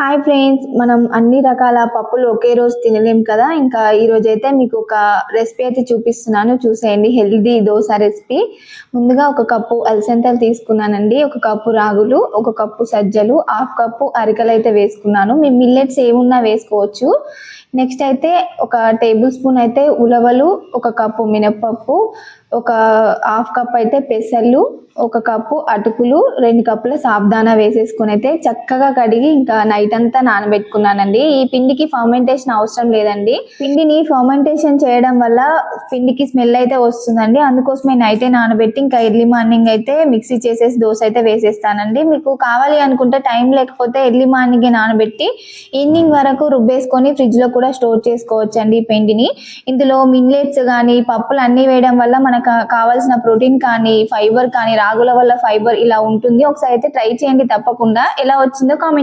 Hi friends, మనం అన్ని రకాల పప్పులు ఒకే రోజు తినలేం కదా. ఇంకా ఈ రోజు అయితే మీకు ఒక రెసిపీ అయితే చూపిస్తున్నాను, చూసేయండి. Healthy dosa recipe. ముందుగా ఒక కప్పు అలసందలు తీసుకున్నానండి, ఒక కప్పు రాగులు, ఒక కప్పు సజ్జలు, హాఫ్ కప్పు అరికలు అయితే వేసుకున్నాను. మీ మిల్లెట్స్ ఏమున్నా వేసుకోవచ్చు. నెక్స్ట్ అయితే ఒక టేబుల్ స్పూన్ అయితే ఉలవలు, ఒక కప్పు మినప్పప్పు, ఒక హాఫ్ కప్ అయితే పెసర్లు, ఒక కప్పు అటుకులు, 2 కప్పుల సాబ్దానా వేసేసుకుని అయితే చక్కగా కడిగి ఇంకా నైట్ అంతా నానబెట్టుకున్నానండి. ఈ పిండికి ఫర్మెంటేషన్ అవసరం లేదండి. పిండిని ఫర్మెంటేషన్ చేయడం వల్ల పిండికి స్మెల్ అయితే వస్తుందండి. అందుకోసమే నైటే నానబెట్టి ఇంకా ఎర్లీ మార్నింగ్ అయితే మిక్సీ చేసేసి దోశ అయితే వేసేస్తానండి. మీకు కావాలి అనుకుంటే, టైం లేకపోతే ఎర్లీ మార్నింగ్ నానబెట్టి ఈవినింగ్ వరకు రుబ్బేసుకొని ఫ్రిడ్జ్ లో కూడా స్టోర్ చేసుకోవచ్చు అండి ఈ పిండిని. ఇందులో మిల్లెట్స్ కానీ పప్పులు అన్ని వేయడం వల్ల మనకు కావాల్సిన ప్రోటీన్ కానీ ఫైబర్ కానీ, రాగుల వల్ల ఫైబర్ ఇలా ఉంటుంది. ఒకసారి అయితే ట్రై చేయండి తప్పకుండా. ఎలా వచ్చిందో కామెంట్